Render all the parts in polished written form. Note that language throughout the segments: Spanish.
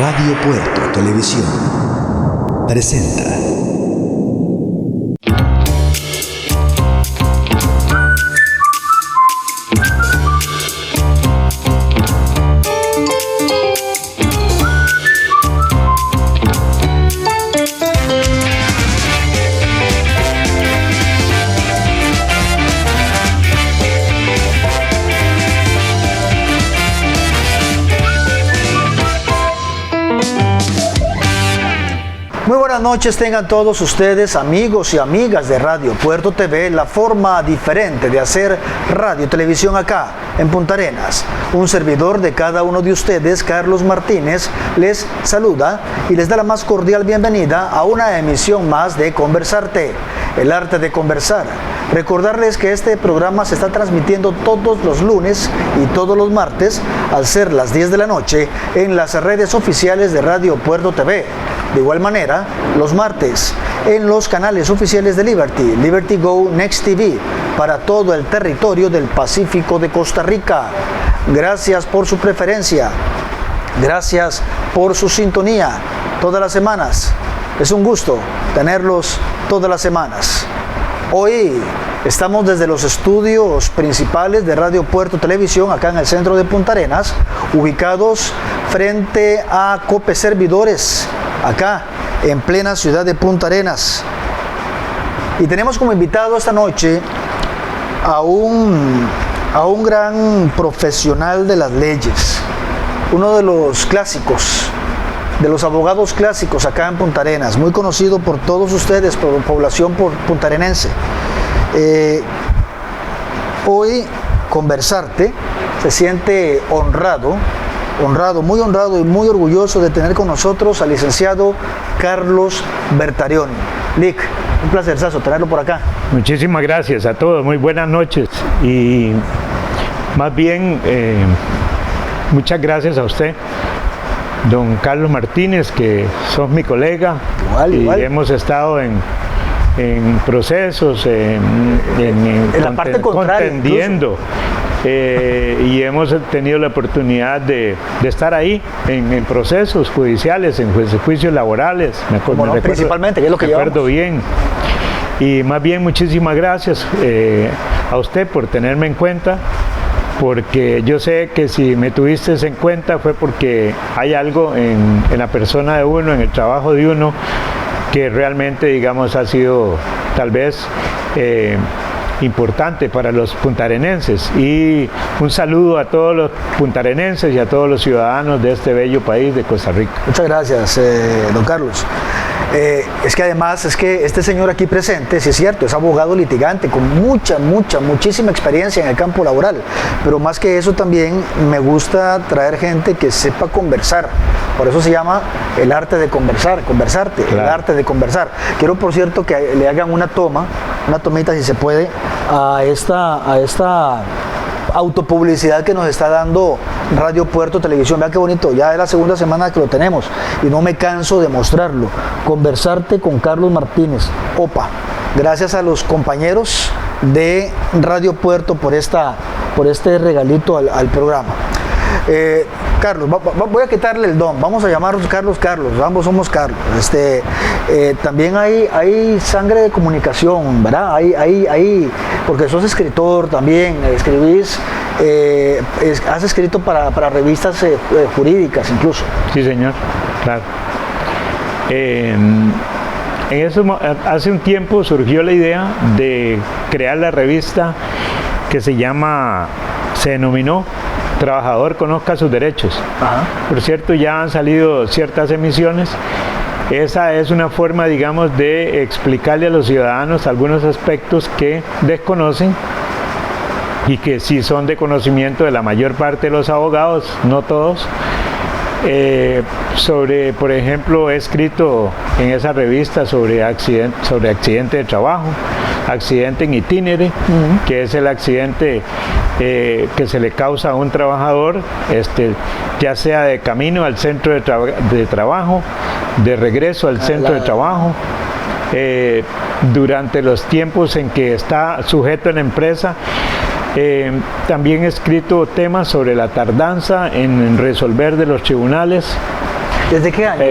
Radio Puerto Televisión presenta Muy buenas noches tengan todos ustedes, amigos y amigas de Radio Puerto TV, la forma diferente de hacer radio y televisión acá, en Punta Arenas. Un servidor de cada uno de ustedes, Carlos Martínez, les saluda y les da la más cordial bienvenida a una emisión más de Conversarte, el arte de conversar. Recordarles que este programa se está transmitiendo todos los lunes y todos los martes, al ser las 10 de la noche, en las redes oficiales de Radio Puerto TV. De igual manera, los martes, en los canales oficiales de Liberty, Liberty Go, Next TV, para todo el territorio del Pacífico de Costa Rica. Gracias por su preferencia, gracias por su sintonía todas las semanas. Es un gusto tenerlos todas las semanas. Hoy estamos desde los estudios principales de Radio Puerto Televisión, acá en el centro de Punta Arenas, ubicados frente a Cope Servidores, acá en plena ciudad de Punta Arenas. Y tenemos como invitado esta noche a un gran profesional de las leyes, uno de los clásicos, de los abogados clásicos acá en Punta Arenas, muy conocido por todos ustedes, por población puntarenense. Hoy Conversarte se siente muy honrado y muy orgulloso de tener con nosotros al licenciado Carlos Bertarioni. Lic, un placerzazo tenerlo por acá. Muchísimas gracias a todos, muy buenas noches y más bien muchas gracias a usted, don Carlos Martínez, que sos mi colega. Igual. Hemos estado en procesos, en la parte contraria, contendiendo. Y hemos tenido la oportunidad de estar ahí en procesos judiciales, en juicios laborales. Principalmente, que es lo que llevamos. Recuerdo bien. Y más bien muchísimas gracias a usted por tenerme en cuenta, porque yo sé que si me tuviste en cuenta fue porque hay algo en la persona de uno, en el trabajo de uno, que realmente, digamos, ha sido tal vez importante para los puntarenenses. Y un saludo a todos los puntarenenses y a todos los ciudadanos de este bello país de Costa Rica. Muchas gracias, don Carlos. Es que además, este señor aquí presente, sí es cierto, es abogado litigante con muchísima experiencia en el campo laboral, pero más que eso también me gusta traer gente que sepa conversar. Por eso se llama el arte de conversarte, claro. El arte de conversar. Quiero, por cierto, que le hagan una tomita, si se puede, a esta autopublicidad que nos está dando Radio Puerto Televisión. Vean qué bonito, ya es la segunda semana que lo tenemos y no me canso de mostrarlo. Conversarte con Carlos Martínez. Opa, gracias a los compañeros de Radio Puerto por este regalito al programa. Carlos, voy a quitarle el don, vamos a llamarnos Carlos, ambos somos Carlos. También hay sangre de comunicación, ¿verdad? Hay, porque sos escritor también, escribís, has escrito para revistas jurídicas incluso. Sí, señor, claro. Hace un tiempo surgió la idea de crear la revista que se denominó Trabajador Conozca Sus Derechos. Ajá. Por cierto, ya han salido ciertas emisiones. Esa es una forma, digamos, de explicarle a los ciudadanos algunos aspectos que desconocen y que sí son de conocimiento de la mayor parte de los abogados, no todos. Por ejemplo, he escrito en esa revista sobre accidente de trabajo, accidente en itinere, que es el accidente que se le causa a un trabajador, ya sea de camino al centro de trabajo, de regreso al centro de trabajo, durante los tiempos en que está sujeto en la empresa. También he escrito temas sobre la tardanza en resolver de los tribunales. ¿Desde qué año?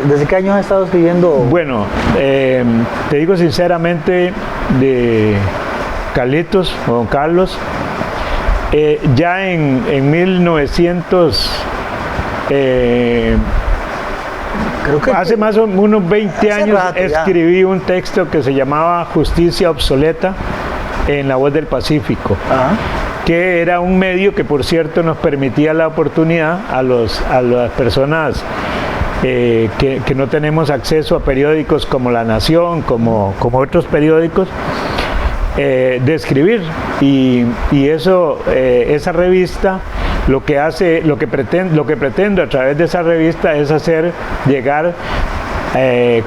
¿Desde qué año has estado escribiendo? Bueno, te digo sinceramente, de Carlitos, o don Carlos, ya en 1900, creo que hace más o menos unos 20 años rato, escribí un texto que se llamaba Justicia Obsoleta en La Voz del Pacífico. Ajá. Que era un medio que, por cierto, nos permitía la oportunidad a las personas que no tenemos acceso a periódicos como La Nación, como otros periódicos, de escribir. Y eso, esa revista, lo que pretendo a través de esa revista es hacer llegar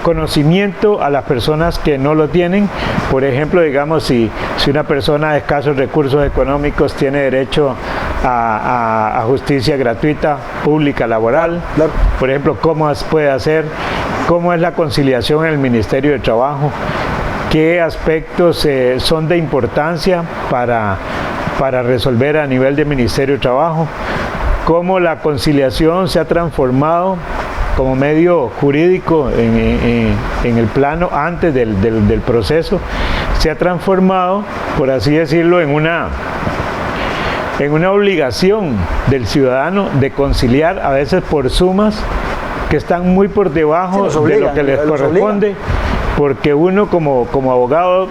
conocimiento a las personas que no lo tienen. Por ejemplo, digamos, si una persona de escasos recursos económicos tiene derecho a justicia gratuita, pública, laboral, Claro. por ejemplo, cómo puede hacer, cómo es la conciliación en el Ministerio de Trabajo, qué aspectos son de importancia para resolver a nivel del Ministerio de Trabajo, cómo la conciliación se ha transformado como medio jurídico en el plano antes del proceso, se ha transformado, por así decirlo, en una obligación del ciudadano de conciliar, a veces por sumas que están muy por debajo de lo que les corresponde, porque uno como abogado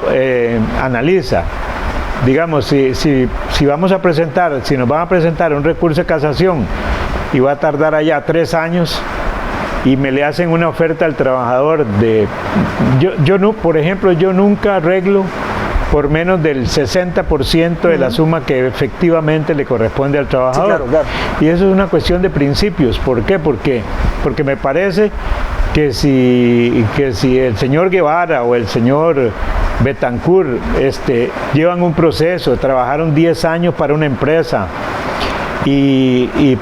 analiza, digamos, si nos van a presentar un recurso de casación y va a tardar allá 3 años, y me le hacen una oferta al trabajador por ejemplo, yo nunca arreglo por menos del 60% de la suma que efectivamente le corresponde al trabajador. Sí, claro. Y eso es una cuestión de principios. ¿Por qué? Porque me parece que si el señor Guevara o el señor Betancourt llevan un proceso, trabajaron 10 años para una empresa y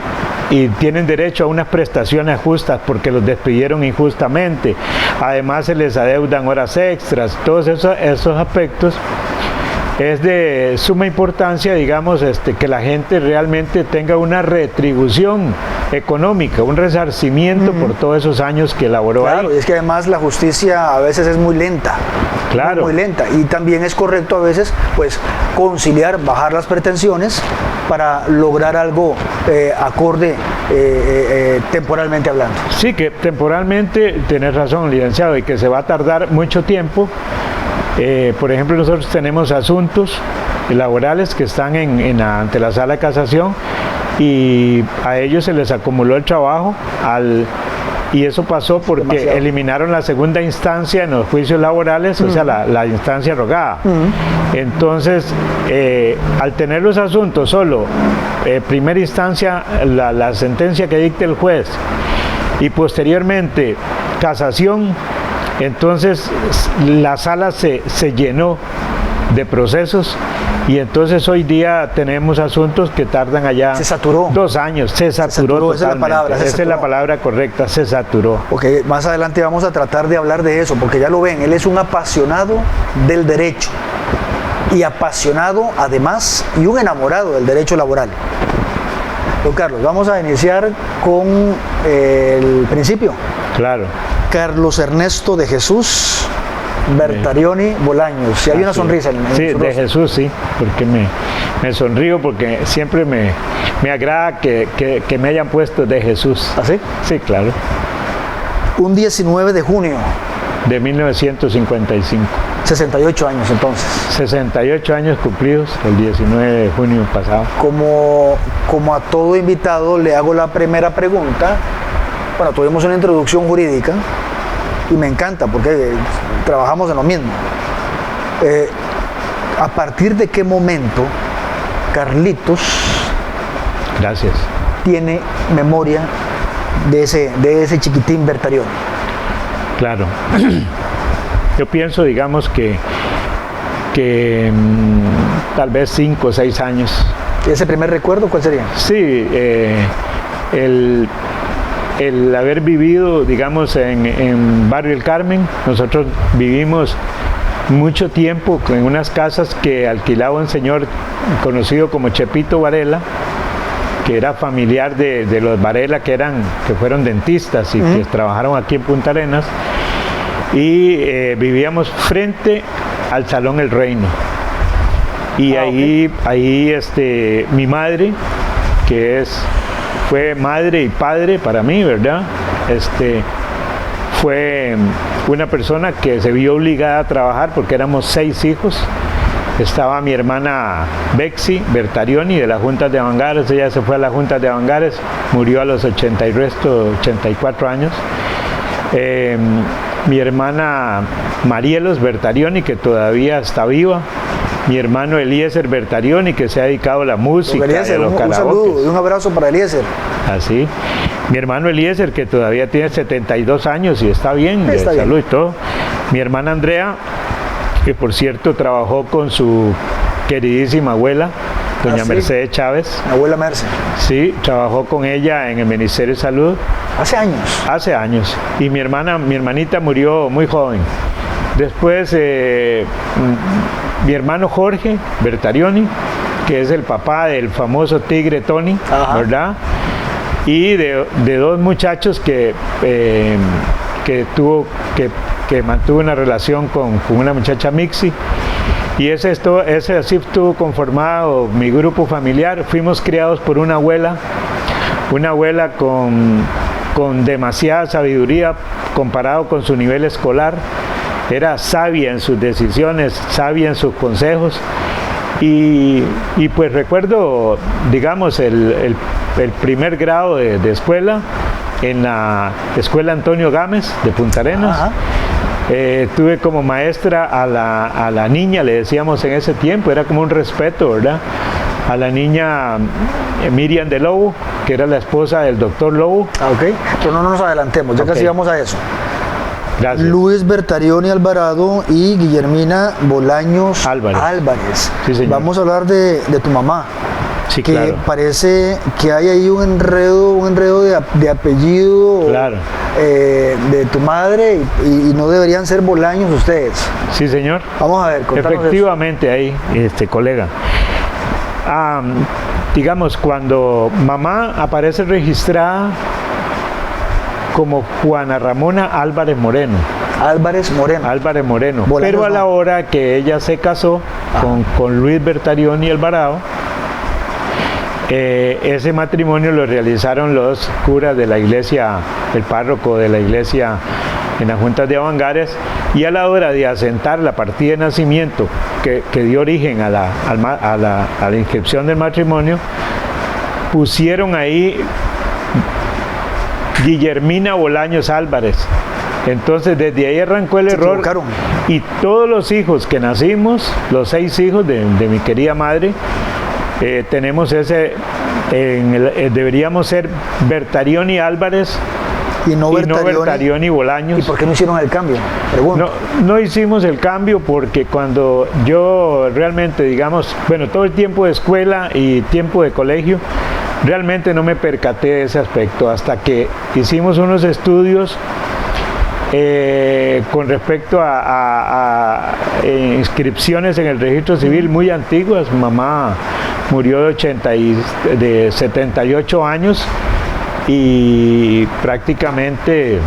tienen derecho a unas prestaciones justas porque los despidieron injustamente, además se les adeudan horas extras, todos esos aspectos, es de suma importancia, digamos, que la gente realmente tenga una retribución económica, un resarcimiento por todos esos años que laboró ahí. Claro, y es que además la justicia a veces es muy lenta. Claro. Muy lenta. Y también es correcto a veces, pues, conciliar, bajar las pretensiones para lograr algo acorde temporalmente hablando. Sí, que temporalmente, tenés razón, licenciado, y que se va a tardar mucho tiempo. Por ejemplo, nosotros tenemos asuntos laborales que están ante la sala de casación y a ellos se les acumuló el trabajo y eso pasó porque eliminaron la segunda instancia en los juicios laborales, o sea, la instancia rogada. Entonces, al tener los asuntos solo, primera instancia, la sentencia que dicte el juez y posteriormente casación, entonces la sala se llenó de procesos y entonces hoy día tenemos asuntos que tardan allá. Se saturó. 2 años, se saturó esa es la palabra. Esa es la palabra correcta, se saturó. Ok, más adelante vamos a tratar de hablar de eso, porque ya lo ven, él es un apasionado del derecho y apasionado además y un enamorado del derecho laboral. Don Carlos, vamos a iniciar con el principio. Claro. Carlos Ernesto de Jesús Bertarioni Bolaños. Si hay una sonrisa en sí, su de rostro. Jesús, sí, porque me sonrío porque siempre me agrada que me hayan puesto de Jesús. ¿Ah, sí? Sí, claro. Un 19 de junio. De 1955. 68 años entonces. 68 años cumplidos el 19 de junio pasado. Como a todo invitado le hago la primera pregunta. Bueno, tuvimos una introducción jurídica y me encanta porque trabajamos en lo mismo. ¿A partir de qué momento Carlitos Gracias. tiene memoria de ese chiquitín Bertarioni? Claro. Yo pienso, digamos, que tal vez 5 o 6 años. ¿Y ese primer recuerdo cuál sería? Sí, el haber vivido, digamos, en Barrio El Carmen. Nosotros vivimos mucho tiempo en unas casas que alquilaba un señor conocido como Chepito Varela, que era familiar de los Varela, que fueron dentistas y que trabajaron aquí en Punta Arenas, y vivíamos frente al Salón El Reino. Y ahí mi madre, que fue madre y padre para mí, ¿verdad? Fue una persona que se vio obligada a trabajar porque éramos 6 hijos. Estaba mi hermana Bexi Bertarioni de las Juntas de Avangares. Ella se fue a las Juntas de Avangares, murió a los 84 años. Mi hermana Marielos Bertarioni, que todavía está viva. Mi hermano Eliezer Bertarioni, que se ha dedicado a la música, Eliezer, y a los un karaokes. saludo y un abrazo para Eliezer. Así. Mi hermano Eliezer, que todavía tiene 72 años y está bien, de Está salud bien. y todo. Mi hermana Andrea, que por cierto trabajó con su queridísima abuela, doña ¿sí? Mercedes Chávez. Mi abuela Merce. Sí, trabajó con ella en el Ministerio de Salud Hace años. hace años. Y mi hermanita murió muy joven. Después, mi hermano Jorge Bertarioni, que es el papá del famoso Tigre Tony, Ajá. ¿verdad? Y de 2 muchachos que mantuvo una relación con una muchacha Mixi. Y ese así estuvo conformado mi grupo familiar. Fuimos criados por una abuela con demasiada sabiduría comparado con su nivel escolar. Era sabia en sus decisiones, sabia en sus consejos. Y pues recuerdo, digamos, el primer grado de escuela en la Escuela Antonio Gámez de Punta Arenas. Ajá. Tuve como maestra a la niña, le decíamos en ese tiempo, era como un respeto, ¿verdad? A la niña Miriam de Lobo, que era la esposa del doctor Lobo. Ok, pero no nos adelantemos, ya casi vamos a eso. Gracias. Luis Bertarioni Alvarado y Guillermina Bolaños Álvarez. Sí, señor. Vamos a hablar de tu mamá. Sí, que claro. parece que hay ahí un enredo de apellido, Claro. De tu madre y no deberían ser Bolaños ustedes. Sí, señor. Vamos a ver, contanos eso. Efectivamente, ahí, colega. Digamos, cuando mamá aparece registrada como Juana Ramona Álvarez Moreno. Álvarez Moreno. Bolaños pero a la hora que ella se casó con Luis Bertarioni Alvarado, ese matrimonio lo realizaron los curas de la iglesia, el párroco de la iglesia en las Juntas de Avangares, y a la hora de asentar la partida de nacimiento que dio origen a la inscripción del matrimonio, pusieron ahí Guillermina Bolaños Álvarez. Entonces desde ahí arrancó el error. Equivocaron. Y todos los hijos que nacimos, los 6 hijos de mi querida madre, tenemos deberíamos ser Bertarioni Álvarez y no Bertarioni Bolaños. ¿Y por qué no hicieron el cambio? Pregunto. No hicimos el cambio porque cuando yo realmente, digamos, bueno, todo el tiempo de escuela y tiempo de colegio, realmente no me percaté de ese aspecto hasta que hicimos unos estudios con respecto a inscripciones en el registro civil muy antiguas. Mamá murió de 78 años y prácticamente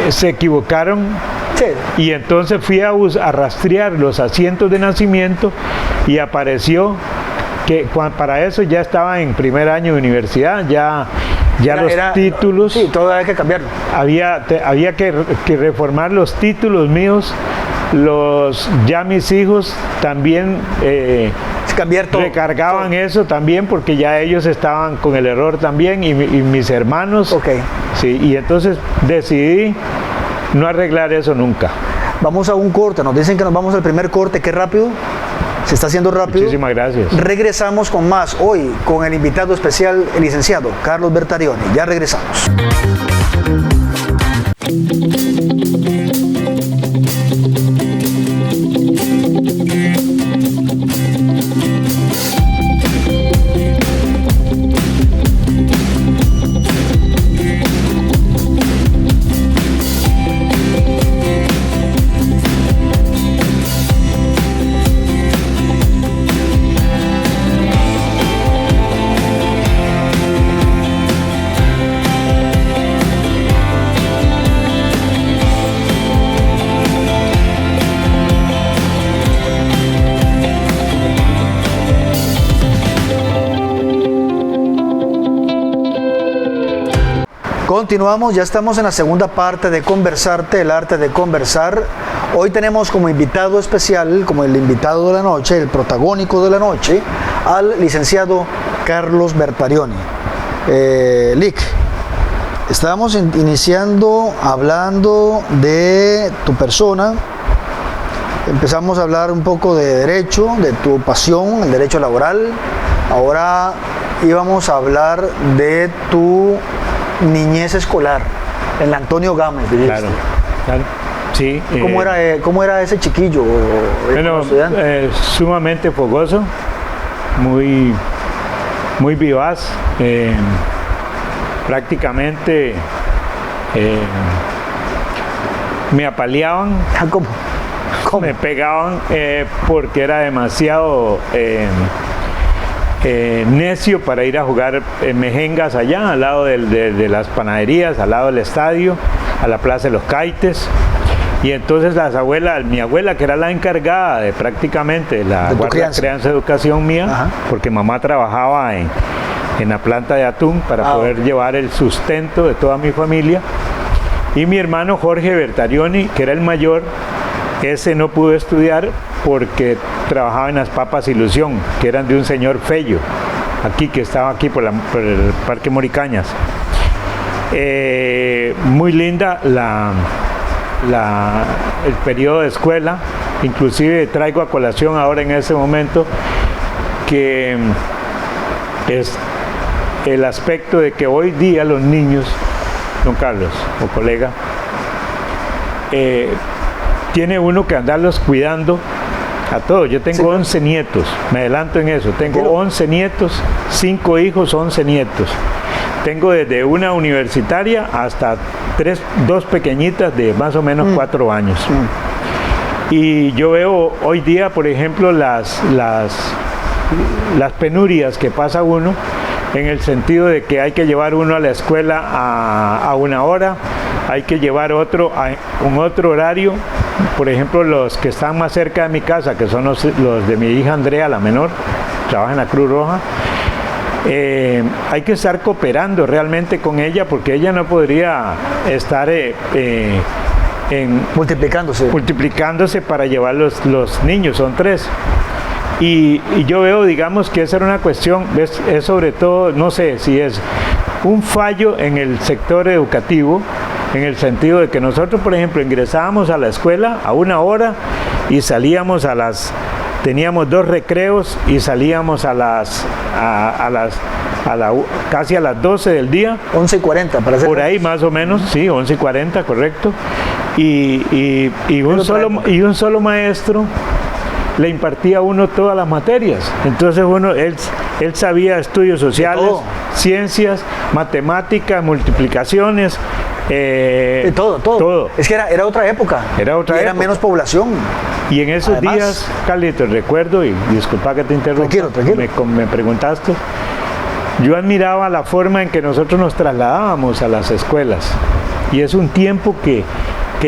se equivocaron. Sí. Y entonces fui a rastrear los asientos de nacimiento y apareció que para eso ya estaba en primer año de universidad, ya los títulos. Sí, todo había que cambiarlo. Había que reformar los títulos míos, ya mis hijos también cambiar todo. Recargaban eso también porque ya ellos estaban con el error también y mis hermanos. Ok. Sí, y entonces decidí no arreglar eso nunca. Vamos a un corte, nos dicen que nos vamos al primer corte, qué rápido. Se está haciendo rápido. Muchísimas gracias. Regresamos con más hoy con el invitado especial, el licenciado Carlos Bertarioni. Ya regresamos. Continuamos, ya estamos en la segunda parte de Conversarte, el arte de conversar. Hoy tenemos como invitado especial, como el invitado de la noche, el protagónico de la noche, al licenciado Carlos Bertarioni. Lic, estábamos iniciando hablando de tu persona. Empezamos a hablar un poco de derecho, de tu pasión, el derecho laboral. Ahora íbamos a hablar de tu niñez escolar, en la Antonio Gámez, dijiste. Claro, claro. Sí. ¿Cómo era ese chiquillo? Bueno, sumamente fogoso, muy vivaz. Prácticamente me apaleaban. ¿Cómo? Me pegaban porque era demasiado necio para ir a jugar mejengas allá, al lado de las panaderías, al lado del estadio, a la Plaza de los Caites. Y entonces mi abuela, que era la encargada de prácticamente la guardia, crianza, educación mía, ajá, porque mamá trabajaba en la planta de atún para poder llevar el sustento de toda mi familia. Y mi hermano Jorge Bertarioni, que era el mayor, ese no pudo estudiar porque trabajaba en las papas Ilusión, que eran de un señor Fello, aquí, que estaba aquí por el Parque Moricañas. Muy linda el periodo de escuela. Inclusive traigo a colación ahora en ese momento que es el aspecto de que hoy día los niños, don Carlos o colega, tiene uno que andarlos cuidando a todos. Yo tengo 11 nietos, me adelanto en eso, tengo 11 nietos, 5 hijos, 11 nietos. Tengo desde una universitaria hasta 2 pequeñitas de más o menos 4 años. Y yo veo hoy día, por ejemplo, las penurias que pasa uno, en el sentido de que hay que llevar uno a la escuela a una hora, hay que llevar otro a un otro horario. Por ejemplo, los que están más cerca de mi casa, que son los de mi hija Andrea, la menor, trabaja en la Cruz Roja, hay que estar cooperando realmente con ella, porque ella no podría estar multiplicándose para llevar los niños, son 3. Y yo veo, digamos, que esa era una cuestión, es sobre todo, no sé si es un fallo en el sector educativo, en el sentido de que nosotros, por ejemplo, ingresábamos a la escuela a una hora y salíamos teníamos 2 recreos y salíamos casi a las 12 del día. 11:40 para ser. Por ahí más o menos, sí, 11:40, correcto. Y un solo maestro le impartía a uno todas las materias. Entonces él sabía estudios sociales, ciencias, matemáticas, multiplicaciones. Todo. Es que era otra época. Era menos población. Y en esos días, Carlitos, recuerdo, y disculpa que te interrumpa, tranquilo. Me preguntaste, yo admiraba la forma en que nosotros nos trasladábamos a las escuelas. Y es un tiempo que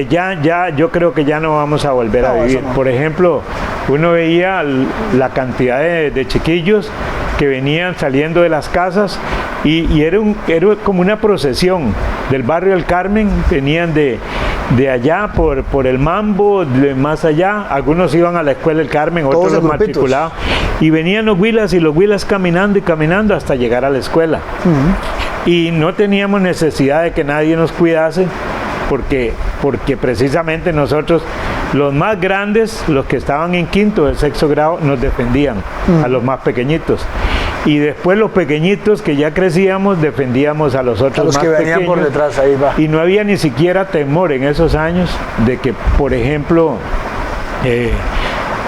ya yo creo que ya no vamos a volver a vivir. No. Por ejemplo, uno veía la cantidad de chiquillos que venían saliendo de las casas y era como una procesión del barrio del Carmen. Venían de allá por el Mambo, de más allá. Algunos iban a la escuela del Carmen, otros los matriculados, y venían los huilas caminando y caminando hasta llegar a la escuela. Y no teníamos necesidad de que nadie nos cuidase, porque precisamente nosotros, los más grandes, los que estaban en quinto del 6º grado, nos defendían a los más pequeñitos. Y después los pequeñitos que ya crecíamos, defendíamos a los otros, a los más que venían pequeños, por detrás, ahí va. Y no había ni siquiera temor en esos años de que, por ejemplo,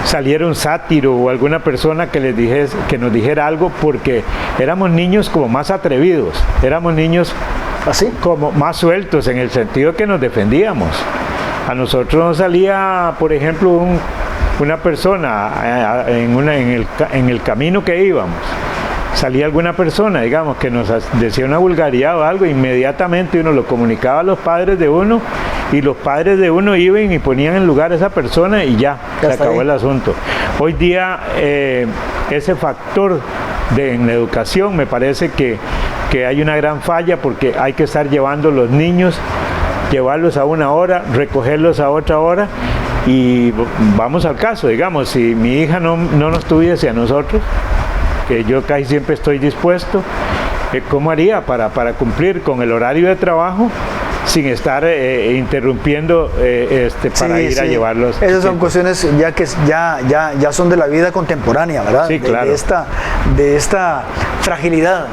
saliera un sátiro o alguna persona que nos dijera algo, porque éramos niños como más atrevidos, éramos niños así como más sueltos, en el sentido que nos defendíamos. A nosotros nos salía, por ejemplo, una persona en el camino que íbamos, salía alguna persona, digamos, que nos decía una vulgaridad o algo, inmediatamente uno lo comunicaba a los padres de uno, y los padres de uno iban y ponían en lugar a esa persona y ya se acabó el asunto. Hoy día ese factor en la educación me parece que que hay una gran falla porque hay que estar llevando los niños, llevarlos a una hora, recogerlos a otra hora. Y vamos al caso, digamos, si mi hija no nos tuviese a nosotros, que yo casi siempre estoy dispuesto, ¿cómo haría para cumplir con el horario de trabajo sin estar interrumpiendo para ir a llevarlos? Esas son cuestiones ya son de la vida contemporánea, ¿verdad? Sí, claro. De esta fragilidad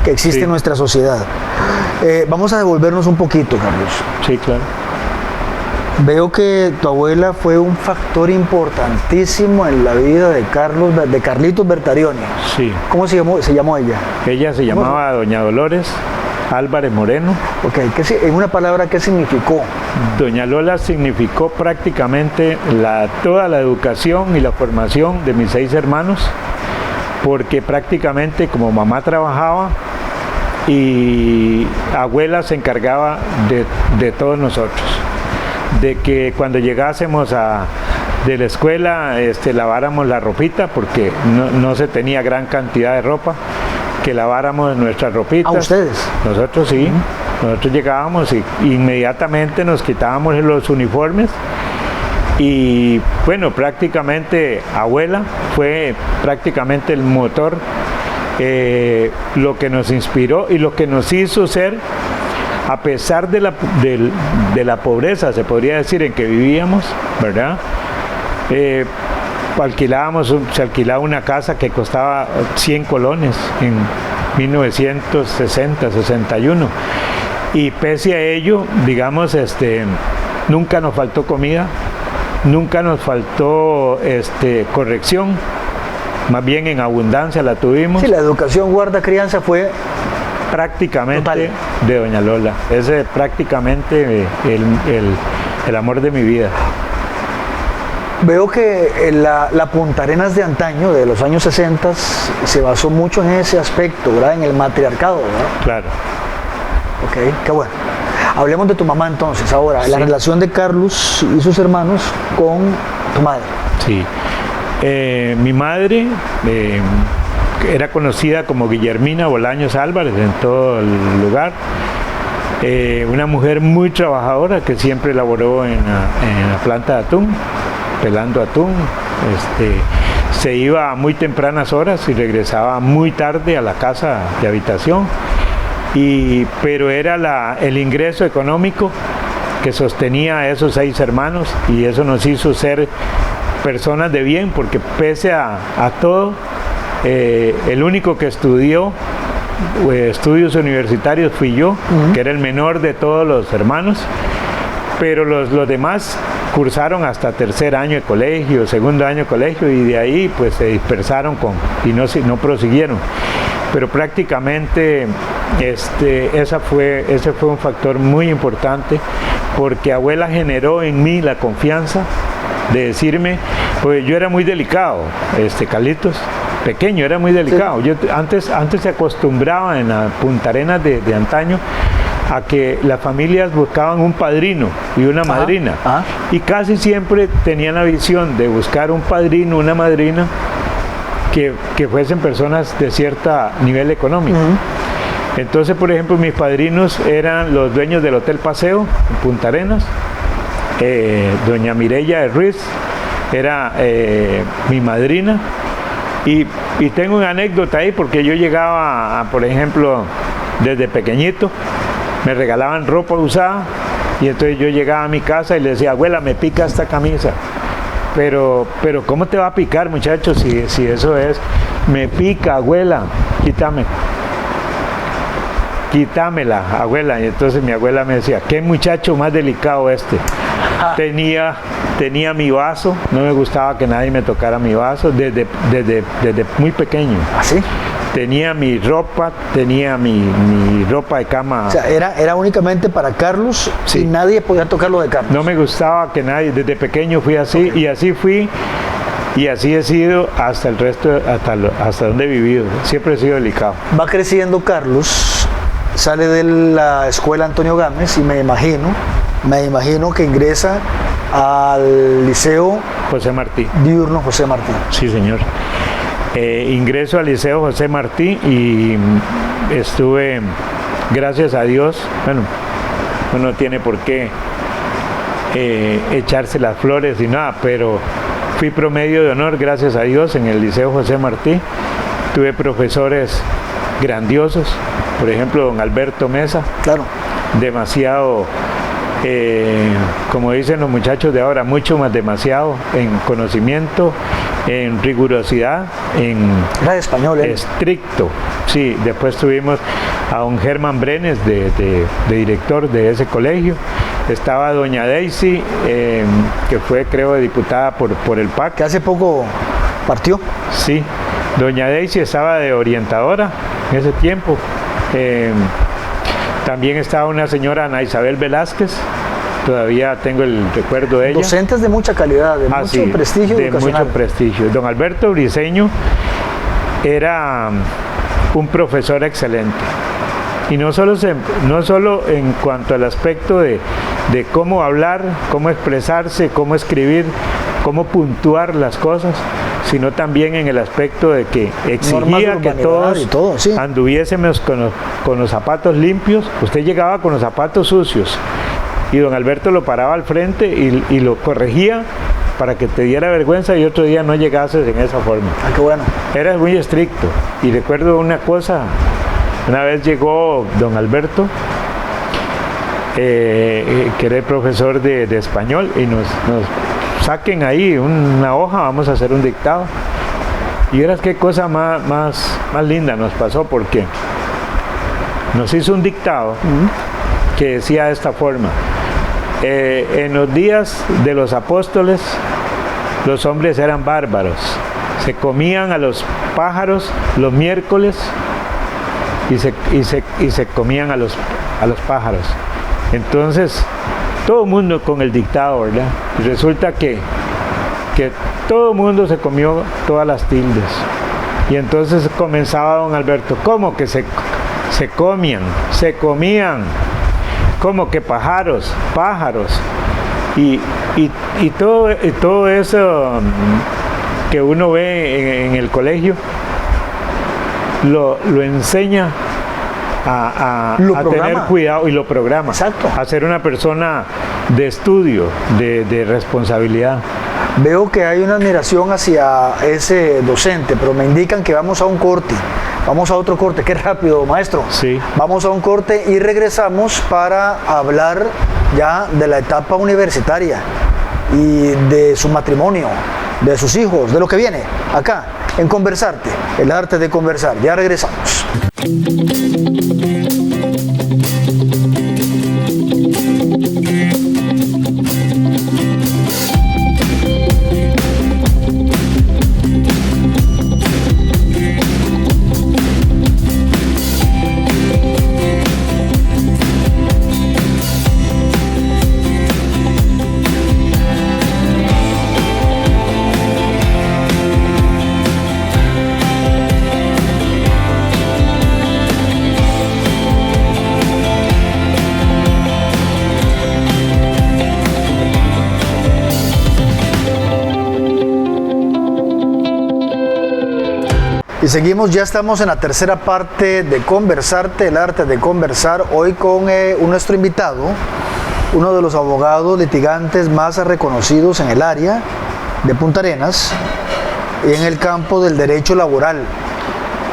que existe en nuestra sociedad. Vamos a devolvernos un poquito, Carlos. Sí, claro. Veo que tu abuela fue un factor importantísimo en la vida de Carlitos Bertarioni. Sí. ¿Cómo se llamó ella? Ella se llamaba Doña Dolores Álvarez Moreno. Ok, en una palabra, ¿qué significó? Doña Lola significó prácticamente toda la educación y la formación de mis 6 hermanos, porque prácticamente como mamá trabajaba y abuela se encargaba de todos nosotros. De que cuando llegásemos de la escuela laváramos la ropita, porque no se tenía gran cantidad de ropa, que laváramos nuestras ropitas. ¿A ustedes? Nosotros sí. Nosotros llegábamos y inmediatamente nos quitábamos los uniformes y bueno, prácticamente abuela fue prácticamente el motor, lo que nos inspiró y lo que nos hizo ser, a pesar de la pobreza, se podría decir, en que vivíamos, ¿verdad? Se alquilaba una casa que costaba 100 colones en 1960, 61. Y pese a ello, digamos, nunca nos faltó comida, nunca nos faltó corrección, más bien en abundancia la tuvimos. Sí, la educación guarda crianza fue prácticamente total. De Doña Lola. Ese es prácticamente el amor de mi vida. Veo que la Punta Arenas de antaño, de los años 60, se basó mucho en ese aspecto, ¿verdad? En el matriarcado, ¿verdad? Claro. Ok, qué bueno. Hablemos de tu mamá entonces, ahora, Sí. La relación de Carlos y sus hermanos con tu madre. Sí. Mi madre era conocida como Guillermina Bolaños Álvarez en todo el lugar. Una mujer muy trabajadora que siempre laboró en la planta de atún, pelando atún. Se iba a muy tempranas horas y regresaba muy tarde a la casa de habitación. Pero era el ingreso económico que sostenía a esos 6 hermanos, y eso nos hizo ser personas de bien, porque pese a todo, el único que estudió estudios universitarios fui yo, que era el menor de todos los hermanos, pero los demás cursaron hasta 3er año de colegio, 2º año de colegio, y de ahí pues se dispersaron y no prosiguieron. Pero prácticamente ese fue un factor muy importante, porque abuela generó en mí la confianza de decirme, pues yo era muy delicado, Carlitos, pequeño, era muy delicado. Sí. Yo antes se acostumbraba en la Punta Arenas de antaño a que las familias buscaban un padrino y una madrina, y casi siempre tenían la visión de buscar un padrino, una madrina que fuesen personas de cierto nivel económico. Entonces, por ejemplo, mis padrinos eran los dueños del Hotel Paseo en Punta Arenas, doña Mireya de Ruiz era mi madrina, y tengo una anécdota ahí, porque yo llegaba, por ejemplo, desde pequeñito, me regalaban ropa usada, y entonces yo llegaba a mi casa y le decía, abuela, me pica esta camisa. Pero ¿cómo te va a picar, muchacho, si eso es? Me pica, abuela, quítamela, abuela. Y entonces mi abuela me decía, qué muchacho más delicado este. Tenía mi vaso, no me gustaba que nadie me tocara mi vaso desde muy pequeño. ¿Ah, sí? Tenía mi ropa de cama. O sea, era únicamente para Carlos, Sí. y nadie podía tocar lo de Carlos. No me gustaba que nadie, desde pequeño fui así, y así fui, y así he sido hasta el resto, hasta donde he vivido. Siempre he sido delicado. Va creciendo Carlos, sale de la escuela Antonio Gámez, y me imagino que ingresa al Liceo José Martí. Diurno José Martí. Sí, señor. Ingreso al Liceo José Martí y estuve, gracias a Dios, bueno, uno no tiene por qué echarse las flores y nada, pero fui promedio de honor, gracias a Dios, en el Liceo José Martí. Tuve profesores grandiosos, por ejemplo, don Alberto Mesa, Claro. demasiado, como dicen los muchachos de ahora, mucho más demasiado en conocimiento, en rigurosidad, en Era de español, ¿eh? estricto. Sí, después tuvimos a don Germán Brenes de director de ese colegio. Estaba doña Daisy, que fue, creo, diputada por el PAC. Que hace poco partió. Sí, doña Daisy estaba de orientadora en ese tiempo. También estaba una señora, Ana Isabel Velázquez, todavía tengo el recuerdo de ella. Docentes de mucha calidad, de mucho Sí, prestigio de educacional. mucho prestigio. Don Alberto Briceño era un profesor excelente. Y no solo en cuanto al aspecto de cómo hablar, cómo expresarse, cómo escribir, cómo puntuar las cosas, sino también en el aspecto de que exigía que todos y todo, sí. anduviésemos con los zapatos limpios. Usted llegaba con los zapatos sucios y don Alberto lo paraba al frente y lo corregía para que te diera vergüenza y otro día no llegases en esa forma. Ah, qué bueno. Era muy estricto. Y recuerdo una cosa, una vez llegó don Alberto, que era el profesor de español, y nos saquen ahí una hoja, vamos a hacer un dictado. Y verás qué cosa más linda nos pasó, porque nos hizo un dictado que decía de esta forma: en los días de los apóstoles, los hombres eran bárbaros, se comían a los pájaros los miércoles y se comían a los pájaros. Entonces, todo el mundo con el dictado, ¿verdad? Y resulta que todo el mundo se comió todas las tildes. Y entonces comenzaba don Alberto: ¿cómo que se comían? Se comían. ¿Cómo que pájaros? Y todo eso que uno ve en el colegio lo enseña a tener cuidado y lo programa. Exacto. A ser una persona de estudio, de responsabilidad. Veo que hay una admiración hacia ese docente, pero me indican que vamos a un corte. Vamos a otro corte. Qué rápido, maestro. Sí. Vamos a un corte y regresamos para hablar ya de la etapa universitaria y de su matrimonio, de sus hijos, de lo que viene acá en Conversarte, el arte de conversar. Ya regresamos. Y seguimos, ya estamos en la tercera parte de Conversarte, el arte de conversar, hoy con nuestro invitado, uno de los abogados litigantes más reconocidos en el área de Punta Arenas y en el campo del derecho laboral.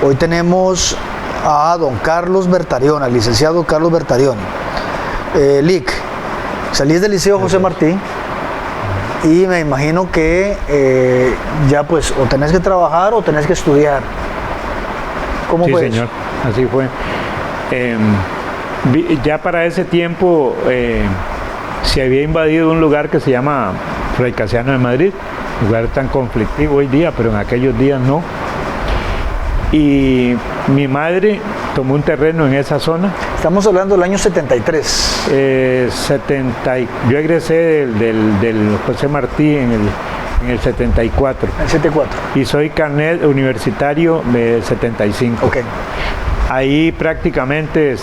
Hoy tenemos a don Carlos Bertarión, al licenciado Carlos Bertarión. Lic, salís del Liceo José Martí y me imagino que ya pues o tenés que trabajar o tenés que estudiar. ¿Cómo fue? Sí, señor, así fue. Ya para ese tiempo se había invadido un lugar que se llama Fray Casiano de Madrid, lugar tan conflictivo hoy día, pero en aquellos días no. Y mi madre tomó un terreno en esa zona. Estamos hablando del año 73. Yo egresé del José Martí en el 74. El 74. Y soy carnet universitario de 75. Ok. Ahí prácticamente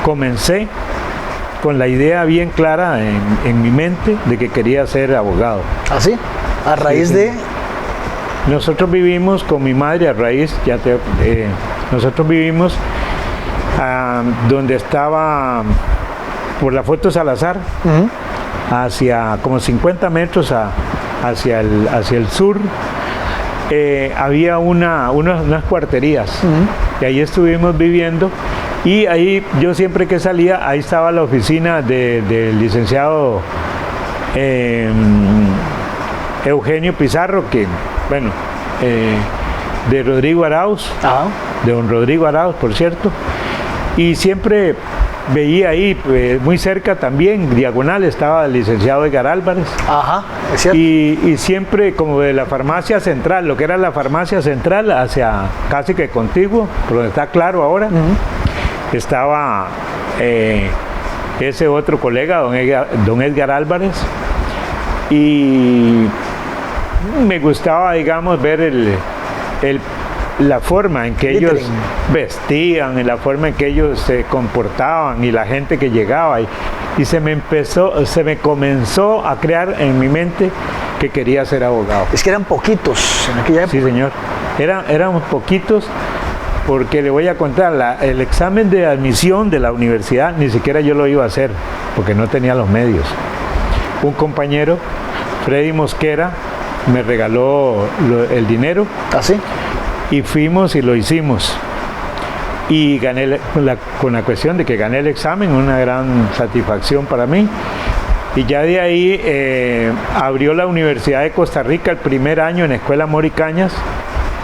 comencé con la idea bien clara en mi mente de que quería ser abogado. ¿Ah, sí? A raíz Sí, de... Nosotros vivimos con mi madre a raíz, nosotros vivimos donde estaba por la Foto Salazar, hacia como 50 metros hacia el sur, había unas cuarterías, y ahí estuvimos viviendo, y ahí yo siempre que salía, ahí estaba la oficina del licenciado Eugenio Pizarro, que, bueno, de Rodrigo Arauz, de don Rodrigo Arauz, por cierto, y siempre veía ahí, muy cerca también, diagonal, estaba el licenciado Edgar Álvarez. Ajá, es cierto. Y siempre como de la farmacia central, lo que era la farmacia central, hacia casi que contiguo, por donde está Claro ahora, estaba ese otro colega, don Edgar Álvarez, y me gustaba, digamos, ver la forma en que ellos vestían, en la forma en que ellos se comportaban y la gente que llegaba, y se me comenzó a crear en mi mente que quería ser abogado. Es que eran poquitos en aquella época. Sí, señor, éramos poquitos, porque le voy a contar, el examen de admisión de la universidad ni siquiera yo lo iba a hacer, porque no tenía los medios. Un compañero, Freddy Mosquera, me regaló el dinero. ¿Así? Y fuimos y lo hicimos. Y gané con la cuestión de que gané el examen, una gran satisfacción para mí. Y ya de ahí abrió la Universidad de Costa Rica el primer año en Escuela Moricañas,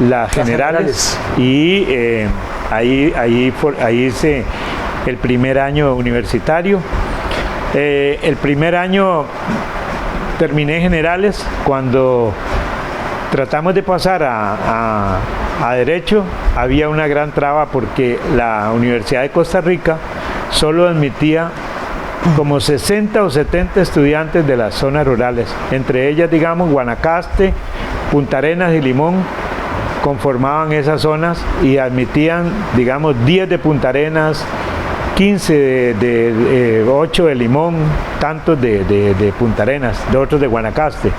las generales. Y ahí hice el primer año universitario. El primer año terminé generales. Cuando tratamos de pasar a Derecho, había una gran traba, porque la Universidad de Costa Rica solo admitía como 60 o 70 estudiantes de las zonas rurales, entre ellas, digamos, Guanacaste, Punta Arenas y Limón conformaban esas zonas, y admitían, digamos, 10 de Punta Arenas, 15 8 de Limón, tantos de Punta Arenas, de otros de Guanacaste.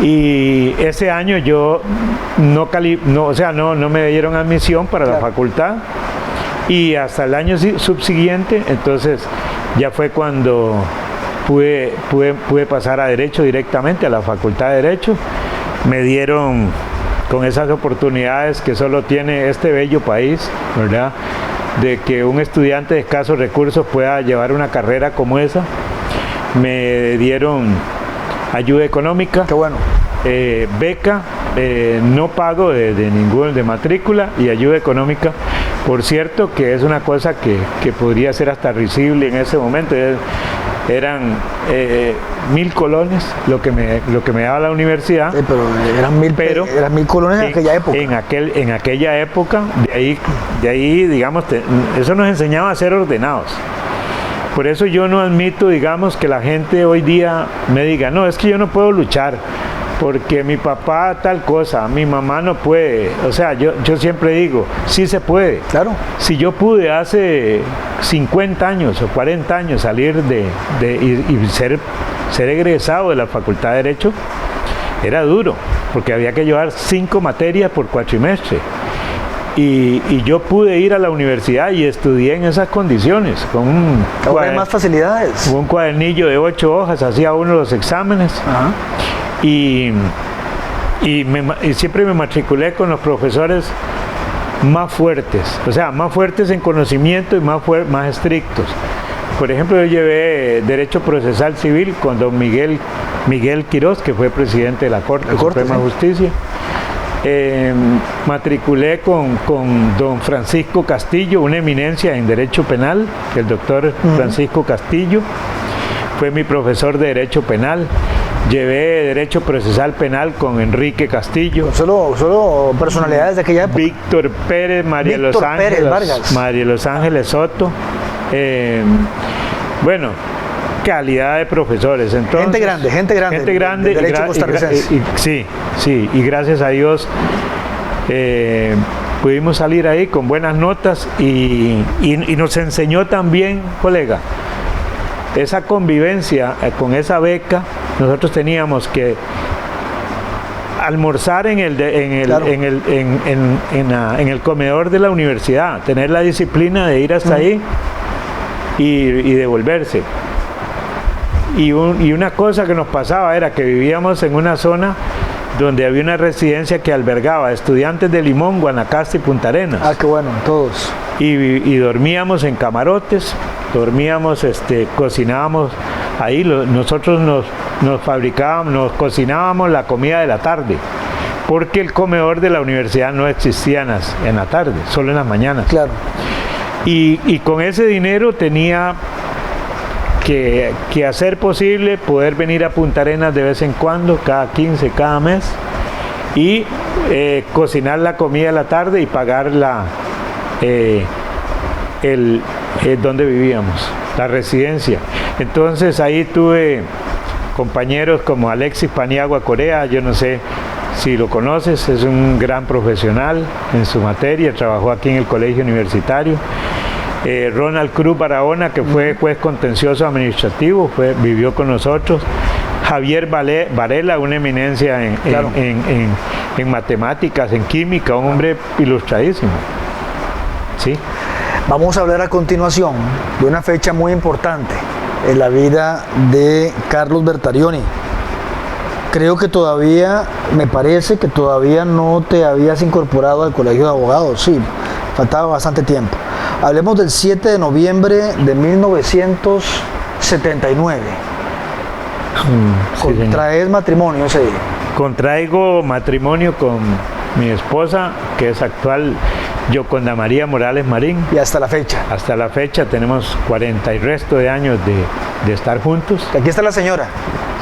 Y ese año yo no me dieron admisión para la facultad, y hasta el año subsiguiente, entonces ya fue cuando pude pasar a Derecho directamente, a la Facultad de Derecho. Me dieron con esas oportunidades que solo tiene este bello país, ¿verdad?, de que un estudiante de escasos recursos pueda llevar una carrera como esa. Me dieron ayuda económica, Qué bueno. Beca, no pago de matrícula, y ayuda económica. Por cierto, que es una cosa que podría ser hasta risible en ese momento. Eran 1.000 colones lo que me daba la universidad. Pero eran 1.000 colones en aquella época. En aquella época, de ahí digamos, eso nos enseñaba a ser ordenados. Por eso yo no admito, digamos, que la gente hoy día me diga, no, es que yo no puedo luchar, porque mi papá tal cosa, mi mamá no puede. O sea, yo siempre digo, sí se puede. Claro. Si yo pude hace 50 años o 40 años salir y ser egresado de la Facultad de Derecho, era duro, porque había que llevar 5 materias por cuatrimestre. Y yo pude ir a la universidad y estudié en esas condiciones, con Ahora hay más facilidades. un cuadernillo de 8 hojas, hacía uno los exámenes. Ajá. Y siempre me matriculé con los profesores más fuertes, o sea, más fuertes en conocimiento y más estrictos. Por ejemplo, yo llevé Derecho Procesal Civil con don Miguel Quirós, que fue presidente de la Corte Suprema de Justicia. Matriculé con don Francisco Castillo, una eminencia en Derecho Penal, el doctor Francisco Castillo, fue mi profesor de Derecho Penal. Llevé Derecho Procesal Penal con Enrique Castillo. Solo personalidades de aquella época. Víctor Pérez, María Los Ángeles Soto. Bueno, calidad de profesores. Entonces, gente grande. Del derecho costarricense. Sí, y gracias a Dios pudimos salir ahí con buenas notas, y nos enseñó también, colega, esa convivencia con esa beca. Nosotros teníamos que almorzar en Claro. en el comedor de la universidad, tener la disciplina de ir hasta ahí y devolverse. Y una cosa que nos pasaba era que vivíamos en una zona donde había una residencia que albergaba estudiantes de Limón, Guanacaste y Punta Arenas. Ah, qué bueno, todos. Y dormíamos en camarotes, cocinábamos ahí, nosotros nos fabricábamos, nos cocinábamos la comida de la tarde, porque el comedor de la universidad no existía en la tarde, solo en las mañanas. Claro. Y con ese dinero tenía que hacer posible poder venir a Punta Arenas de vez en cuando, cada 15, cada mes, y cocinar la comida de la tarde y pagar donde vivíamos, la residencia. Entonces ahí tuve compañeros como Alexis Paniagua Corea, yo no sé si lo conoces, es un gran profesional en su materia, trabajó aquí en el colegio universitario. Ronald Cruz Barahona, que fue juez contencioso administrativo, vivió con nosotros. Javier Varela, una eminencia en matemáticas, en química, un hombre ilustradísimo. ¿Sí? Vamos a hablar a continuación de una fecha muy importante en la vida de Carlos Bertarioni. Creo que me parece que todavía no te habías incorporado al Colegio de Abogados, sí, faltaba bastante tiempo. Hablemos del 7 de noviembre de 1979. Contraes matrimonio ese día. Contraigo matrimonio con mi esposa, que es actual Yoconda María Morales Marín. Y hasta la fecha. Hasta la fecha tenemos 40 y resto de años de estar juntos. Aquí está la señora.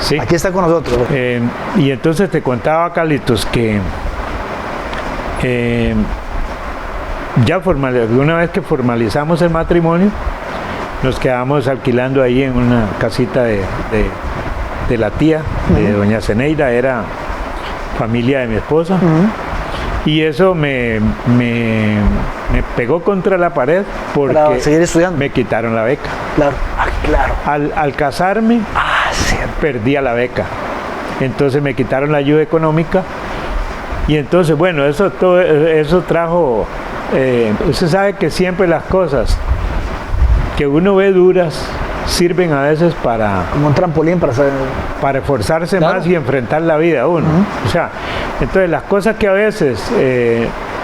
Sí. Aquí está con nosotros. Y entonces te contaba, Carlitos, que una vez que formalizamos el matrimonio, nos quedamos alquilando ahí en una casita de la tía, de doña Zeneida, era familia de mi esposa. Y eso me pegó contra la pared porque para seguir estudiando. Me quitaron la beca. Claro. Claro. Al casarme, perdí la beca. Entonces me quitaron la ayuda económica. Y entonces, bueno, eso trajo... usted sabe que siempre las cosas que uno ve duras sirven a veces como un trampolín para esforzarse más y enfrentar la vida a uno. O sea, entonces las cosas que a veces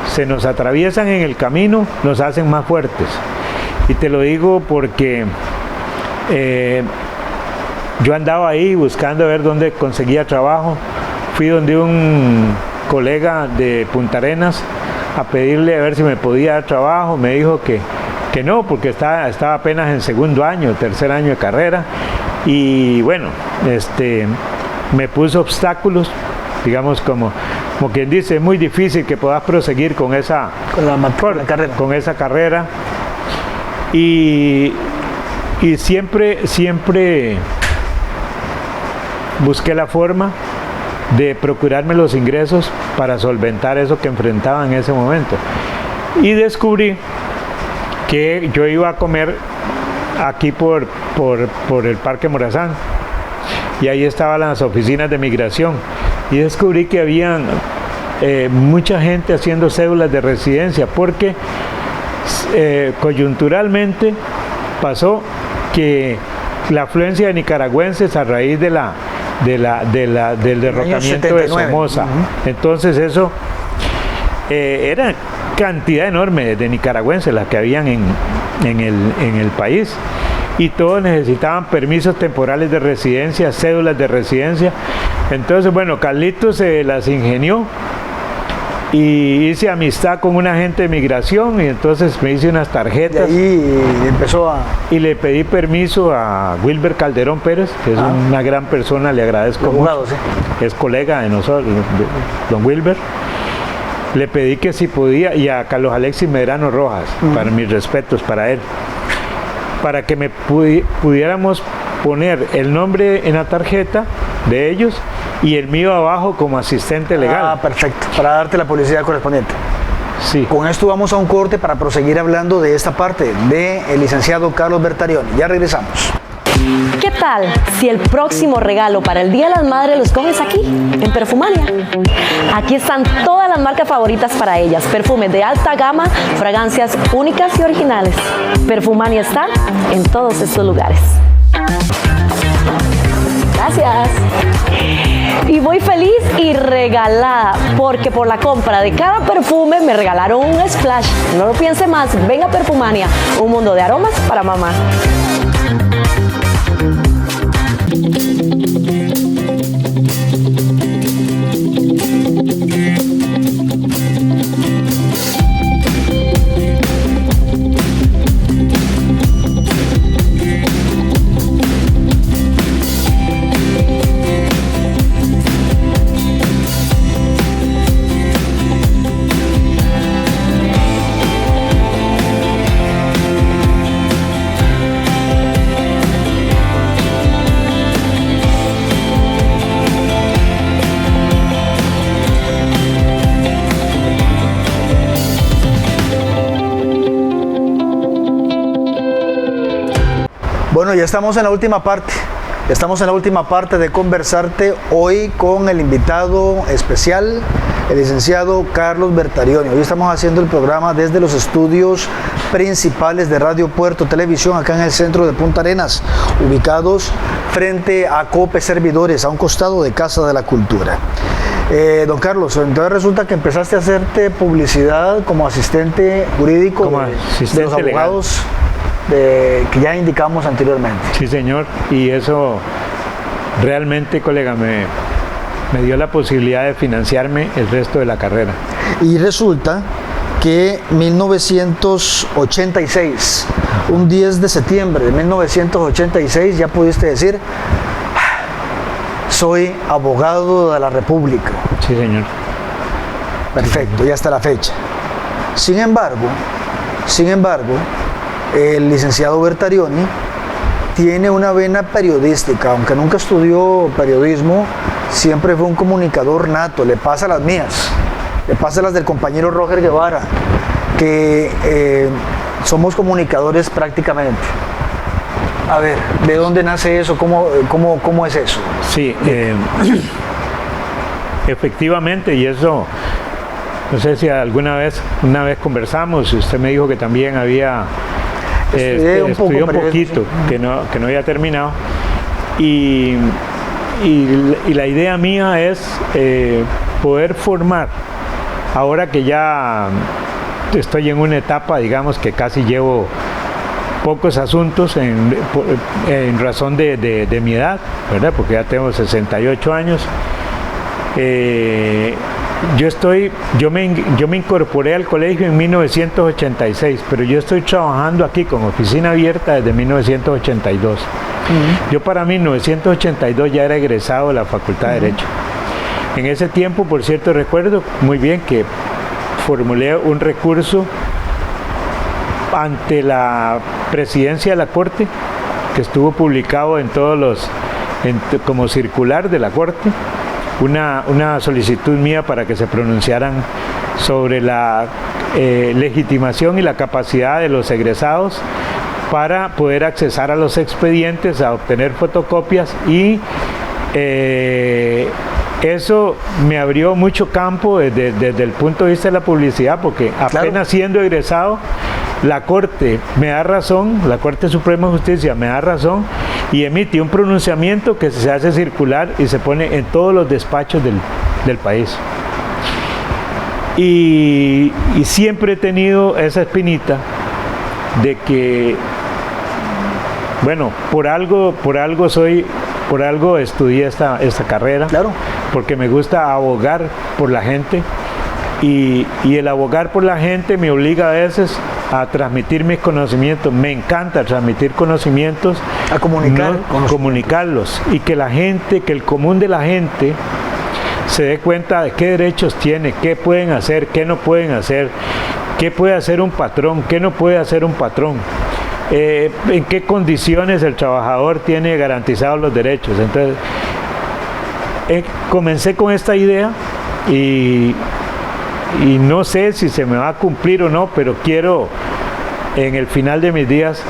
se nos atraviesan en el camino nos hacen más fuertes. Y te lo digo porque yo andaba ahí buscando a ver dónde conseguía trabajo. Fui donde un colega de Punta Arenas a pedirle a ver si me podía dar trabajo. Me dijo que no, porque estaba apenas en segundo año, tercer año de carrera. Y bueno, me puso obstáculos, digamos, como quien dice, es muy difícil que puedas proseguir con esa carrera. Y siempre busqué la forma de procurarme los ingresos para solventar eso que enfrentaba en ese momento. Y descubrí que yo iba a comer aquí por el Parque Morazán, y ahí estaban las oficinas de migración, y descubrí que habían mucha gente haciendo cédulas de residencia, porque coyunturalmente pasó que la afluencia de nicaragüenses a raíz del derrocamiento de Somoza. Entonces eso era cantidad enorme de nicaragüenses las que habían en el país, y todos necesitaban permisos temporales de residencia, cédulas de residencia. Entonces, bueno, Carlitos se las ingenió y hice amistad con un agente de migración, y entonces me hice unas tarjetas y le pedí permiso a Wilber Calderón Pérez, que es una gran persona, le agradezco mucho. Es colega de nosotros, don Wilber. Le pedí que si podía, y a Carlos Alexis Medrano Rojas, para mis respetos para él, para que me pudiéramos poner el nombre en la tarjeta de ellos y el mío abajo como asistente legal. Perfecto, para darte la publicidad correspondiente. Sí. Con esto vamos a un corte para proseguir hablando de esta parte del licenciado Carlos Bertarioni. Ya regresamos. ¿Qué tal si el próximo regalo para el Día de las Madres lo escoges aquí, en Perfumania? Aquí están todas las marcas favoritas para ellas, perfumes de alta gama, fragancias únicas y originales. Perfumania está en todos estos lugares. Gracias. Y voy feliz y regalada, porque por la compra de cada perfume me regalaron un splash. No lo piense más, venga a Perfumania, un mundo de aromas para mamá. Bueno, ya estamos en la última parte. Estamos en la última parte de conversarte hoy con el invitado especial, el licenciado Carlos Bertarioni. Hoy estamos haciendo el programa desde los estudios principales de Radio Puerto Televisión, acá en el centro de Punta Arenas, ubicados frente a Cope Servidores, a un costado de Casa de la Cultura. Don Carlos, entonces resulta que empezaste a hacerte publicidad como asistente jurídico de los abogados que ya indicamos anteriormente. Sí, señor, y eso realmente, colega, me dio la posibilidad de financiarme el resto de la carrera. Y resulta que 1986, un 10 de septiembre de 1986, ya pudiste decir, soy abogado de la República. Sí, señor. Perfecto, ya está la fecha. Sin embargo, el licenciado Bertarioni tiene una vena periodística, aunque nunca estudió periodismo, siempre fue un comunicador nato, le pasa las mías, le pasa las del compañero Roger Guevara, que somos comunicadores prácticamente. A ver, ¿de dónde nace eso? ¿Cómo es eso? Sí, efectivamente, y eso, no sé si una vez conversamos y usted me dijo que también había estudié un poquito, que no había terminado, y la idea mía es poder formar, ahora que ya estoy en una etapa, digamos que casi llevo pocos asuntos en razón de mi edad, ¿verdad? Porque ya tengo 68 años. Yo me incorporé al colegio en 1986, pero yo estoy trabajando aquí con oficina abierta desde 1982. Yo para 1982 ya era egresado de la Facultad de Derecho. En ese tiempo, por cierto, recuerdo muy bien que formulé un recurso ante la presidencia de la Corte, que estuvo publicado en todos como circular de la Corte, una solicitud mía para que se pronunciaran sobre la legitimación y la capacidad de los egresados para poder accesar a los expedientes, a obtener fotocopias, y eso me abrió mucho campo desde el punto de vista de la publicidad, porque apenas siendo egresado, la Corte me da razón, la Corte Suprema de Justicia me da razón y emite un pronunciamiento que se hace circular y se pone en todos los despachos del país. Y siempre he tenido esa espinita de que, bueno, por algo estudié esta carrera, claro, porque me gusta abogar por la gente, y el abogar por la gente me obliga a veces a transmitir mis conocimientos. Me encanta transmitir conocimientos, a comunicar, comunicarlos, y que la gente, que el común de la gente se dé cuenta de qué derechos tiene, qué pueden hacer, qué no pueden hacer, qué puede hacer un patrón, qué no puede hacer un patrón, en qué condiciones el trabajador tiene garantizados los derechos. Entonces, comencé con esta idea y no sé si se me va a cumplir o no, pero quiero en el final de mis días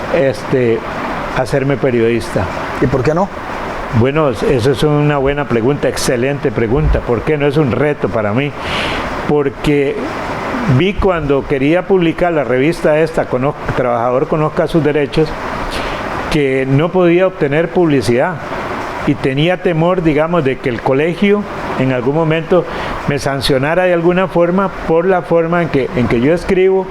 hacerme periodista. ¿Y por qué no? Bueno, eso es una buena pregunta, excelente pregunta. ¿Por qué no es un reto para mí? Porque vi cuando quería publicar la revista esta, Trabajador Conozca Sus Derechos, que no podía obtener publicidad y tenía temor, digamos, de que el colegio en algún momento me sancionara de alguna forma por la forma en que yo escribo,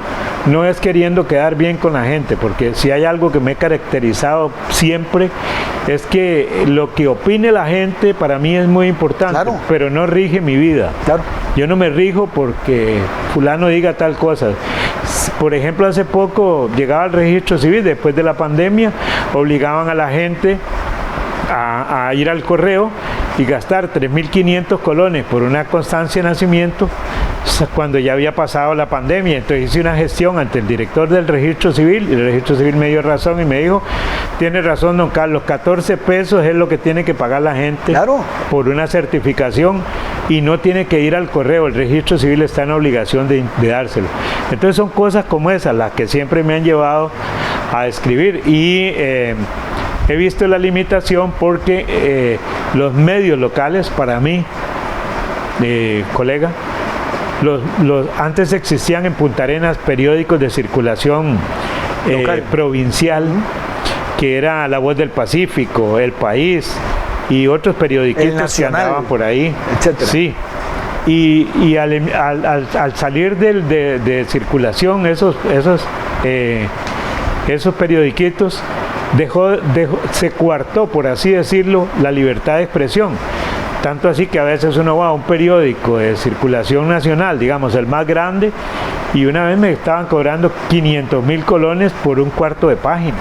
no es queriendo quedar bien con la gente, porque si hay algo que me he caracterizado siempre es que lo que opine la gente para mí es muy importante, claro, pero no rige mi vida. Claro. Yo no me rijo porque fulano diga tal cosa. Por ejemplo, hace poco llegaba al registro civil, después de la pandemia, obligaban a la gente a ir al correo y gastar 3.500 colones por una constancia de nacimiento cuando ya había pasado la pandemia. Entonces hice una gestión ante el director del registro civil y el registro civil me dio razón y me dijo: tiene razón, don Carlos, 14 pesos es lo que tiene que pagar la gente, claro, por una certificación y no tiene que ir al correo, el registro civil está en obligación de dárselo. Entonces son cosas como esas las que siempre me han llevado a escribir y he visto la limitación porque los medios locales, para mí, colega, antes existían en Punta Arenas periódicos de circulación provincial, que era La Voz del Pacífico, El País y otros periodiquitos que andaban por ahí, etcétera. Sí. Y al salir de circulación esos periodiquitos, se coartó, por así decirlo, la libertad de expresión. Tanto así que a veces uno va a un periódico de circulación nacional, digamos el más grande, y una vez me estaban cobrando 500.000 colones por un cuarto de página,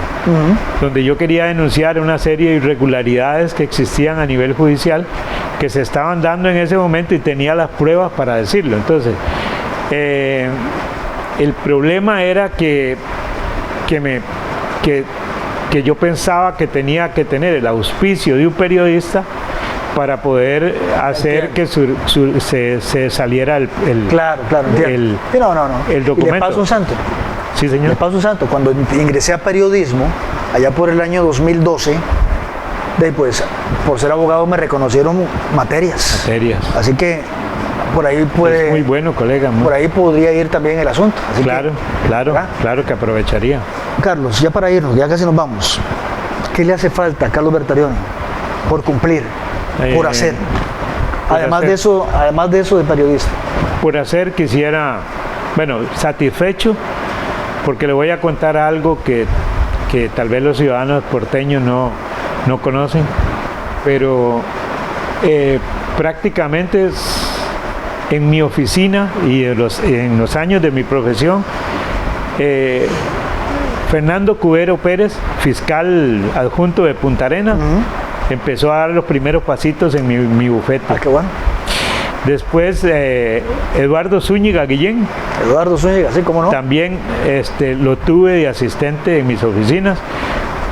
donde yo quería denunciar una serie de irregularidades que existían a nivel judicial, que se estaban dando en ese momento y tenía las pruebas para decirlo. Entonces, el problema era que yo pensaba que tenía que tener el auspicio de un periodista para poder hacer que se saliera el documento. Y le paso un santo. Sí, señor. Le paso un santo. Cuando ingresé a periodismo, allá por el año 2012, pues, por ser abogado me reconocieron materias. Así que por ahí puede... Es muy bueno, colega. Por ahí podría ir también el asunto. Así claro que aprovecharía. Carlos, ya para irnos, ya casi nos vamos. ¿Qué le hace falta a Carlos Bertarioni por cumplir, por hacer? Además de eso de periodista. Por hacer quisiera, satisfecho, porque le voy a contar algo que tal vez los ciudadanos porteños no conocen, pero prácticamente en mi oficina y en los años de mi profesión, Fernando Cubero Pérez, fiscal adjunto de Punta Arenas, empezó a dar los primeros pasitos en mi bufete. Ah, qué bueno. Después Eduardo Zúñiga Guillén. Eduardo Zúñiga, sí, cómo no. También lo tuve de asistente en mis oficinas.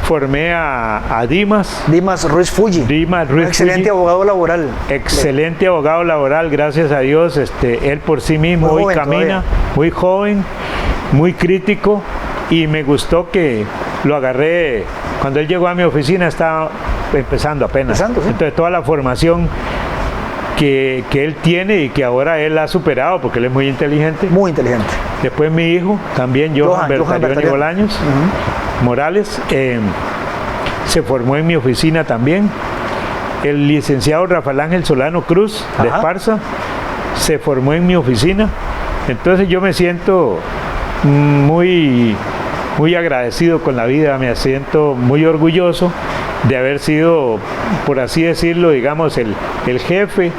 Formé a Dimas Ruiz Fulli. Excelente abogado laboral. Excelente abogado laboral, gracias a Dios. Él por sí mismo hoy camina, muy joven, muy crítico, y me gustó que lo agarré. Cuando él llegó a mi oficina estaba empezando apenas. Entonces toda la formación que él tiene y que ahora él ha superado, porque él es muy inteligente. Muy inteligente. Después mi hijo, también Johan Bertarioni Bolaños Morales, se formó en mi oficina también. El licenciado Rafael Ángel Solano Cruz de Esparza se formó en mi oficina. Entonces yo me siento muy agradecido con la vida, me siento muy orgulloso de haber sido, por así decirlo, digamos, el jefe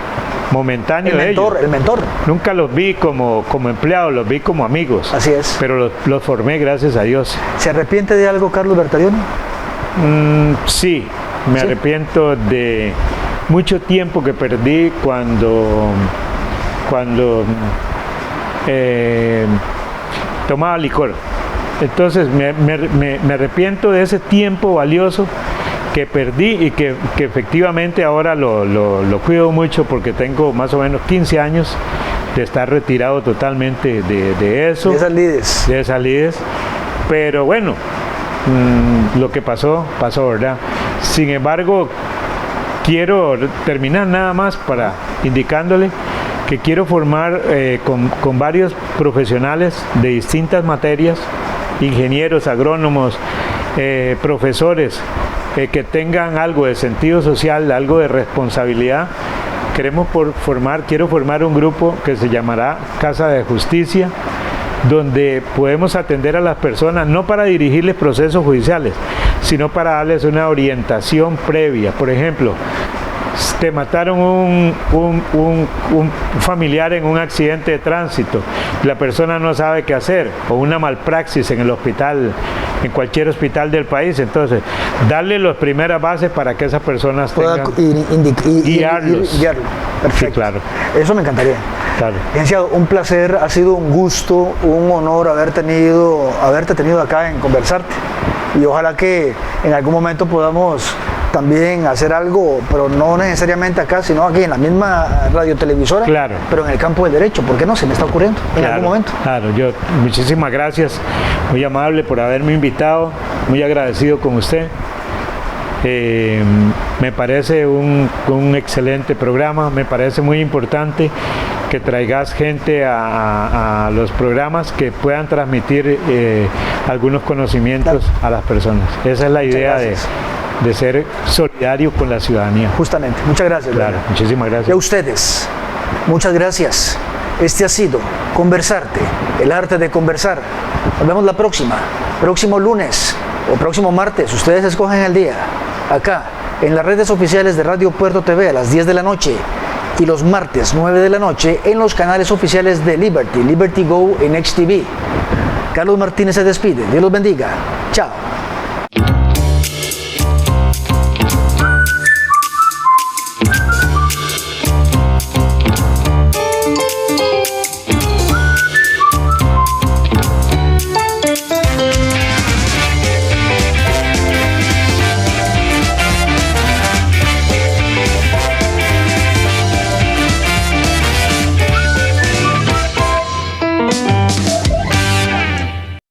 momentáneo de ellos. El mentor. Nunca los vi como empleados, los vi como amigos. Así es. Pero los formé, gracias a Dios. ¿Se arrepiente de algo, Carlos Bertarioni? Sí, me arrepiento de mucho tiempo que perdí cuando tomaba licor. Entonces me arrepiento de ese tiempo valioso que perdí y que efectivamente ahora lo cuido mucho, porque tengo más o menos 15 años de estar retirado totalmente de eso. De esas lides. Pero bueno, lo que pasó, ¿verdad? Sin embargo, quiero terminar nada más para indicándole que quiero formar con varios profesionales de distintas materias, ingenieros, agrónomos, profesores, que tengan algo de sentido social, algo de responsabilidad. Quiero formar un grupo que se llamará Casa de Justicia, donde podemos atender a las personas, no para dirigirles procesos judiciales, sino para darles una orientación previa. Por ejemplo, te mataron un familiar en un accidente de tránsito, la persona no sabe qué hacer, o una malpraxis en el hospital, en cualquier hospital del país. Entonces, darle las primeras bases para que esas personas tengan guiarlos. Perfecto. Sí, claro. Eso me encantaría. Claro. Licenciado, un placer, ha sido un gusto, un honor haberte tenido acá en Conversarte, y ojalá que en algún momento podamos también hacer algo, pero no necesariamente acá, sino aquí en la misma radiotelevisora, claro, pero en el campo del derecho. ¿Por qué no? Se me está ocurriendo en algún momento. Claro, muchísimas gracias, muy amable por haberme invitado, muy agradecido con usted. Me parece un excelente programa, me parece muy importante que traigas gente a los programas que puedan transmitir algunos conocimientos a las personas. Esa es la idea de ser solidario con la ciudadanía. Justamente, muchas gracias. Claro, muchísimas gracias. Y a ustedes, muchas gracias. Este ha sido Conversarte, el arte de conversar. Nos vemos la próximo lunes o próximo martes, ustedes escogen el día, acá en las redes oficiales de Radio Puerto TV a las 10 de la noche y los martes 9 de la noche en los canales oficiales de Liberty Go en XTV. Carlos Martínez se despide. Dios los bendiga. Chao.